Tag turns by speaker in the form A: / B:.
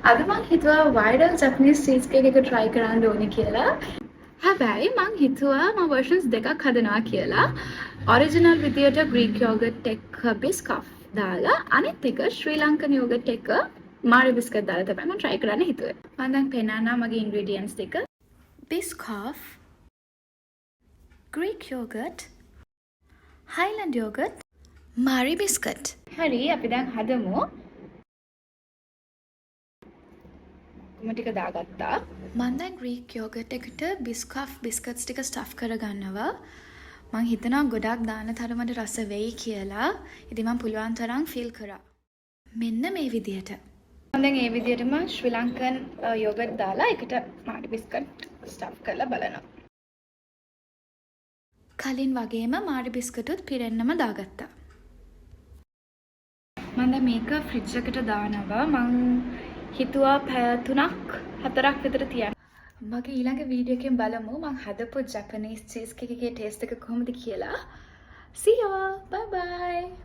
A: අද මං හිතුවා viral Japanese cheesecake එක try කරන්න ඕනේ කියලා. හැබැයි මං හිතුවා මම versions දෙකක් හදනවා කියලා. Original විදියට Greek yogurt එක biscuit දාලා අනිත් එක Sri Lankan yogurt එක Mari biscuit දාලා තමයි මම try කරන්න හිතුවේ. මම දැන් පෙන්නන්නම් මගේ ingredients ටික. Biscoff, Greek yogurt, Highland yogurt, Mari biscuit. හරි අපි දැන් හදමු. ටික දාගත්තා. මම දැන් Greek yogurt එකට biscuits ටික stuff කරගන්නවා. මම හිතනවා ගොඩක් දාන තරමට රස වෙයි කියලා. ඉතින් මම පුළුවන් තරම් feel කරා. මෙන්න මේ විදියට. මම දැන් මේ විදියටම Sri Lankan yogurt දාලා එකට Mari biscuit stuff කරලා බලනවා. කලින් වගේම Mari biscuit උත් පිරෙන්නම දාගත්තා. මම දැන් මේක ෆ්‍රිජ් එකට දානවා. මම හිතුවා පැය 3ක් 4ක් විතර තියන්න. මගේ ඊළඟ වීඩියෝ එකෙන් බලමු මම හදපු Japanese cheesecake එකේ ටේස්ට් එක කොහොමද කියලා. See you! Bye bye!